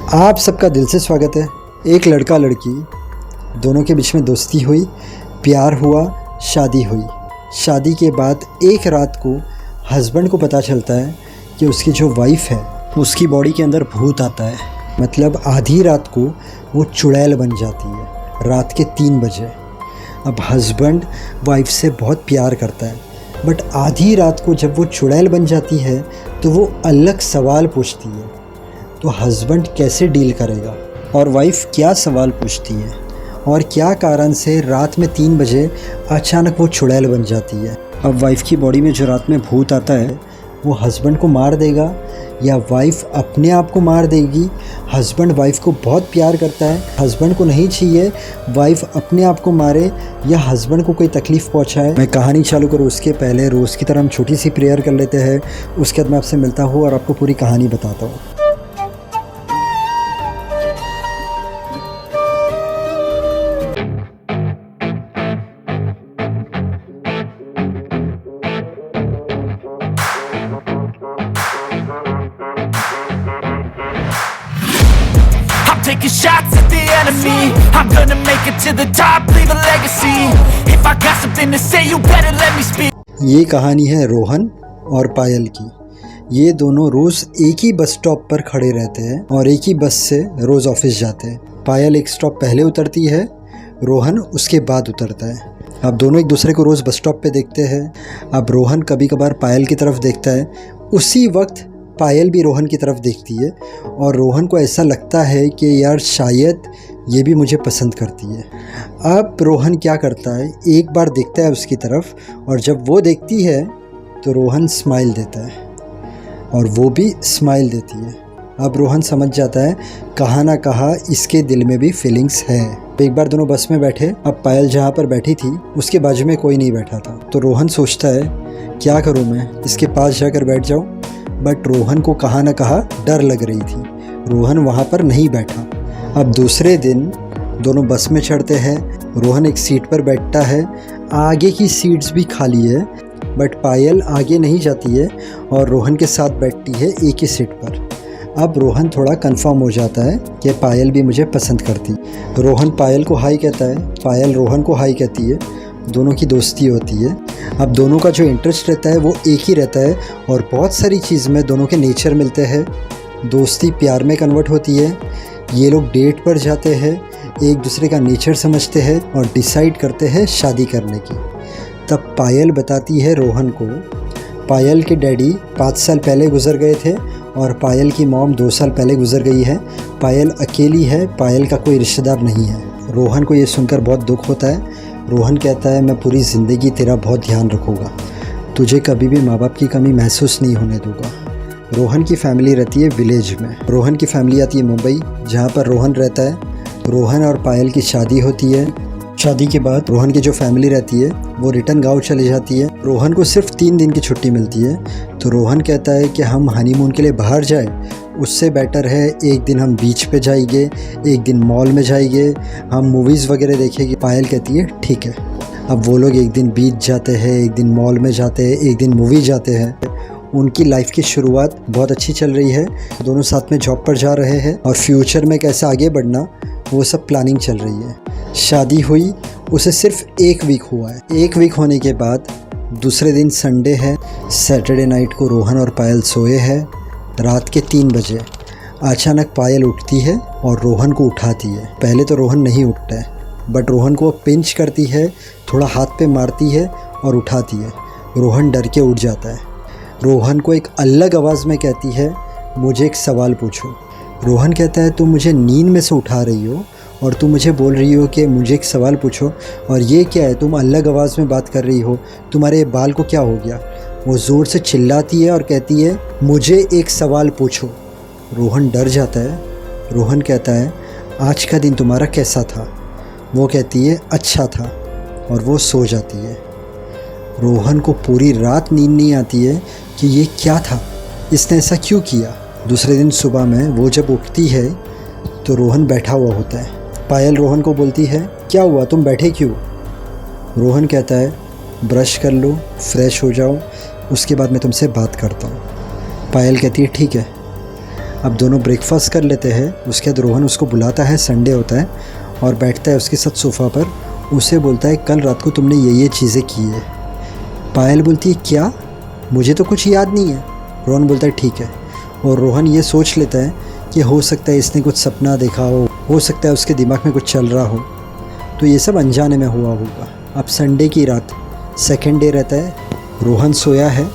आप सबका दिल से स्वागत है। एक लड़का लड़की दोनों के बीच में दोस्ती हुई, प्यार हुआ, शादी हुई। शादी के बाद एक रात को हस्बैंड को पता चलता है कि उसकी जो वाइफ है उसकी बॉडी के अंदर भूत आता है। मतलब आधी रात को वो चुड़ैल बन जाती है, रात के 3 बजे। अब हस्बैंड वाइफ से बहुत प्यार करता है, बट आधी रात को जब वो चुड़ैल बन जाती है तो वो अलग सवाल पूछती है। तो हस्बैंड कैसे डील करेगा और वाइफ क्या सवाल पूछती है और क्या कारण से रात में 3 बजे अचानक वो चुड़ैल बन जाती है। अब वाइफ की बॉडी में जो रात में भूत आता है वो हस्बैंड को मार देगा या वाइफ अपने आप को मार देगी। हस्बैंड वाइफ को बहुत प्यार करता है, हस्बैंड को नहीं चाहिए वाइफ अपने आप को मारे या हस्बैंड को कोई तकलीफ़ पहुंचाए। मैं कहानी चालू करूँ उसके पहले रोज़ की तरह हम छोटी सी प्रेयर कर लेते हैं। उसके बाद मैं आपसे मिलता हूँ और आपको पूरी कहानी बताता हूँ। Taking shots at the enemy. I'm gonna make it to the top, leave a legacy. If I got something to say, you better let me speak. ये कहानी है रोहन और पायल की। ये दोनों रोज़ एक ही बस स्टॉप पर खड़े रहते हैं और एक ही बस से रोज़ ऑफिस जाते हैं। पायल एक स्टॉप पहले उतरती है, रोहन उसके बाद उतरता है। अब दोनों एक दूसरे को रोज़ बस स्टॉप पे देखते हैं। अब रोहन कभी कभार पायल की तरफ देखता है, उसी वक्त पायल भी रोहन की तरफ देखती है और रोहन को ऐसा लगता है कि यार शायद ये भी मुझे पसंद करती है। अब रोहन क्या करता है, एक बार देखता है उसकी तरफ और जब वो देखती है तो रोहन स्माइल देता है और वो भी स्माइल देती है। अब रोहन समझ जाता है कहाँ ना कहाँ इसके दिल में भी फीलिंग्स है। एक बार दोनों बस में बैठे। अब पायल जहाँ पर बैठी थी उसके बाजू में कोई नहीं बैठा था, तो रोहन सोचता है क्या करूँ मैं, इसके पास जाकर बैठ जाऊँ। बट रोहन को कहाँ ना कहाँ डर लग रही थी, रोहन वहाँ पर नहीं बैठा। अब दूसरे दिन दोनों बस में चढ़ते हैं। रोहन एक सीट पर बैठता है, आगे की सीट्स भी खाली है, बट पायल आगे नहीं जाती है और रोहन के साथ बैठती है एक ही सीट पर। अब रोहन थोड़ा कंफर्म हो जाता है कि पायल भी मुझे पसंद करती। रोहन पायल को हाई कहता है, पायल रोहन को हाई कहती है, दोनों की दोस्ती होती है। अब दोनों का जो इंटरेस्ट रहता है वो एक ही रहता है और बहुत सारी चीज़ में दोनों के नेचर मिलते हैं। दोस्ती प्यार में कन्वर्ट होती है। ये लोग डेट पर जाते हैं, एक दूसरे का नेचर समझते हैं और डिसाइड करते हैं शादी करने की। तब पायल बताती है रोहन को, पायल के डैडी 5 साल पहले गुजर गए थे और पायल की मॉम 2 साल पहले गुजर गई है। पायल अकेली है, पायल का कोई रिश्तेदार नहीं है। रोहन को ये सुनकर बहुत दुख होता है। रोहन कहता है मैं पूरी ज़िंदगी तेरा बहुत ध्यान रखूँगा, तुझे कभी भी माँ बाप की कमी महसूस नहीं होने दूँगा। रोहन की फैमिली रहती है विलेज में। रोहन की फैमिली आती है मुंबई, जहाँ पर रोहन रहता है। रोहन और पायल की शादी होती है। शादी के बाद रोहन की जो फैमिली रहती है वो रिटर्न गाँव चली जाती है। रोहन को सिर्फ 3 दिन की छुट्टी मिलती है, तो रोहन कहता है कि हम हनीमून के लिए बाहर जाए, उससे बेटर है एक दिन हम बीच पे जाएंगे, एक दिन मॉल में जाएंगे, हम मूवीज़ वगैरह देखेंगे। पायल कहती है ठीक है। अब वो लोग एक दिन बीच जाते हैं, एक दिन मॉल में जाते हैं, एक दिन मूवी जाते हैं। उनकी लाइफ की शुरुआत बहुत अच्छी चल रही है। दोनों साथ में जॉब पर जा रहे हैं और फ्यूचर में कैसे आगे बढ़ना वो सब प्लानिंग चल रही है। शादी हुई उसे सिर्फ 1 वीक हुआ है। 1 वीक होने के बाद दूसरे दिन संडे है। सैटरडे नाइट को रोहन और पायल सोए हैं। रात के 3 बजे अचानक पायल उठती है और रोहन को उठाती है। पहले तो रोहन नहीं उठता है, बट रोहन को पिंच करती है, थोड़ा हाथ पे मारती है और उठाती है। रोहन डर के उठ जाता है। रोहन को एक अलग आवाज़ में कहती है मुझे एक सवाल पूछो। रोहन कहता है तुम मुझे नींद में से उठा रही हो और तुम मुझे बोल रही हो कि मुझे एक सवाल पूछो, और ये क्या है, तुम अलग आवाज़ में बात कर रही हो, तुम्हारे बाल को क्या हो गया। वो ज़ोर से चिल्लाती है और कहती है मुझे एक सवाल पूछो। रोहन डर जाता है। रोहन कहता है आज का दिन तुम्हारा कैसा था। वो कहती है अच्छा था और वो सो जाती है। रोहन को पूरी रात नींद नहीं आती है कि ये क्या था, इसने ऐसा क्यों किया। दूसरे दिन सुबह में वो जब उठती है तो रोहन बैठा हुआ होता है। पायल रोहन को बोलती है क्या हुआ, तुम बैठे क्यों। रोहन कहता है ब्रश कर लो, फ्रेश हो जाओ, उसके बाद मैं तुमसे बात करता हूँ। पायल कहती है ठीक है। अब दोनों ब्रेकफास्ट कर लेते हैं। उसके बाद रोहन उसको बुलाता है, संडे होता है, और बैठता है उसके साथ सोफ़ा पर। उसे बोलता है कल रात को तुमने ये चीज़ें की है। पायल बोलती है क्या, मुझे तो कुछ याद नहीं है। रोहन बोलता है ठीक है। और रोहन ये सोच लेता है कि हो सकता है इसने कुछ सपना देखा हो सकता है उसके दिमाग में कुछ चल रहा हो, तो ये सब अनजाने में हुआ होगा। अब संडे की रात, सेकेंड डे रहता है। रोहन सोया है।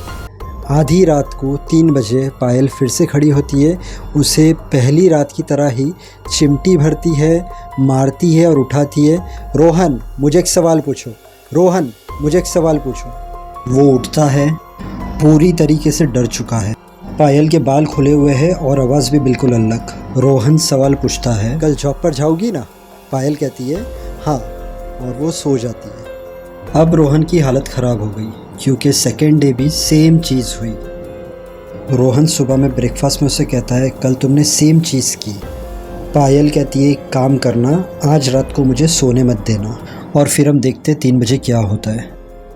आधी रात को 3 बजे पायल फिर से खड़ी होती है। उसे पहली रात की तरह ही चिमटी भरती है, मारती है और उठाती है। रोहन मुझे एक सवाल पूछो, रोहन मुझे एक सवाल पूछो। वो उठता है, पूरी तरीके से डर चुका है। पायल के बाल खुले हुए हैं और आवाज़ भी बिल्कुल अलग। रोहन सवाल पूछता है कल जॉब पर जाओगी ना? पायल कहती है हाँ, और वो सो जाती है। अब रोहन की हालत ख़राब हो गई क्योंकि सेकेंड डे भी सेम चीज़ हुई। रोहन सुबह में ब्रेकफास्ट में उसे कहता है कल तुमने सेम चीज़ की। पायल कहती है एक काम करना, आज रात को मुझे सोने मत देना, और फिर हम देखते 3 बजे क्या होता है।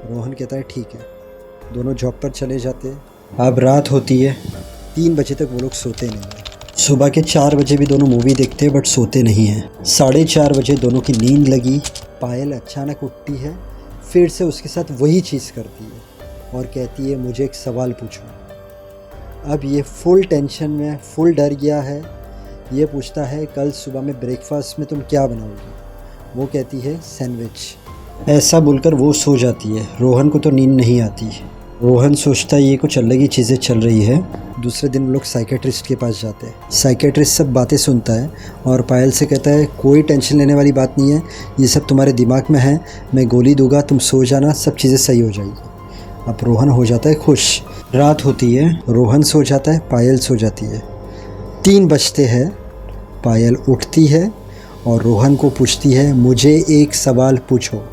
रोहन कहता है ठीक है। दोनों जॉब पर चले जाते हैं। अब रात होती है। 3 बजे तक वो लोग सोते नहीं हैं। सुबह के 4 बजे भी दोनों मूवी देखते हैं बट सोते नहीं हैं। 4:30 बजे दोनों की नींद लगी। पायल अचानक उठती है, फिर से उसके साथ वही चीज़ करती है और कहती है मुझे एक सवाल पूछो। अब ये फुल टेंशन में, फुल डर गया है। ये पूछता है कल सुबह में ब्रेकफास्ट में तुम क्या बनाओगी? वो कहती है सैंडविच। ऐसा बोलकर वो सो जाती है। रोहन को तो नींद नहीं आती। रोहन सोचता है ये कुछ अलग ही चीज़ें चल रही है। दूसरे दिन लोग साइकेट्रिस्ट के पास जाते हैं। साइकेट्रिस्ट सब बातें सुनता है और पायल से कहता है कोई टेंशन लेने वाली बात नहीं है, ये सब तुम्हारे दिमाग में है, मैं गोली दूंगा, तुम सो जाना, सब चीज़ें सही हो जाएगी। अब रोहन हो जाता है खुश। रात होती है, रोहन सो जाता है, पायल सो जाती है। 3 बजते हैं। पायल उठती है और रोहन को पूछती है मुझे एक सवाल पूछो।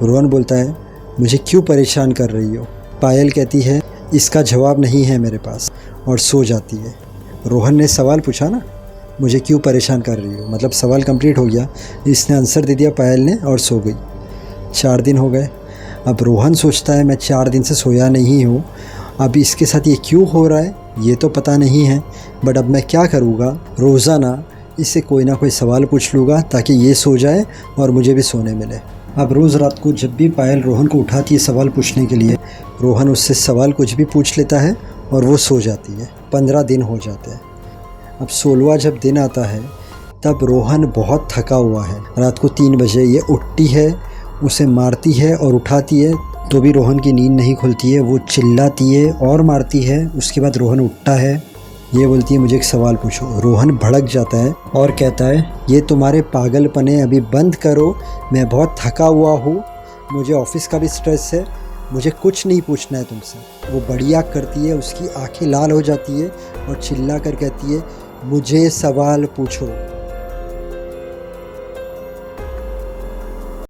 रोहन बोलता है मुझे क्यों परेशान कर रही हो? पायल कहती है इसका जवाब नहीं है मेरे पास, और सो जाती है। रोहन ने सवाल पूछा ना, मुझे क्यों परेशान कर रही हो, मतलब सवाल कंप्लीट हो गया। इसने आंसर दे दिया पायल ने, और सो गई। 4 दिन हो गए। अब रोहन सोचता है मैं 4 दिन से सोया नहीं हूँ, अब इसके साथ ये क्यों हो रहा है ये तो पता नहीं है, बट अब मैं क्या करूँगा, रोज़ाना इससे कोई ना कोई सवाल पूछ लूँगा ताकि ये सो जाए और मुझे भी सोने मिले। अब रोज़ रात को जब भी पायल रोहन को उठाती है सवाल पूछने के लिए, रोहन उससे सवाल कुछ भी पूछ लेता है और वो सो जाती है। 15 दिन हो जाते हैं। अब 16वां जब दिन आता है तब रोहन बहुत थका हुआ है। रात को 3 बजे ये उठती है, उसे मारती है और उठाती है, तो भी रोहन की नींद नहीं खुलती है। वो चिल्लाती है और मारती है। उसके बाद रोहन उठता है। ये बोलती है मुझे एक सवाल पूछो। रोहन भड़क जाता है और कहता है ये तुम्हारे पागलपने अभी बंद करो, मैं बहुत थका हुआ हूँ, मुझे ऑफिस का भी स्ट्रेस है, मुझे कुछ नहीं पूछना है तुमसे। वो बढ़िया करती है, उसकी आंखें लाल हो जाती है और चिल्ला कर कहती है मुझे सवाल पूछो।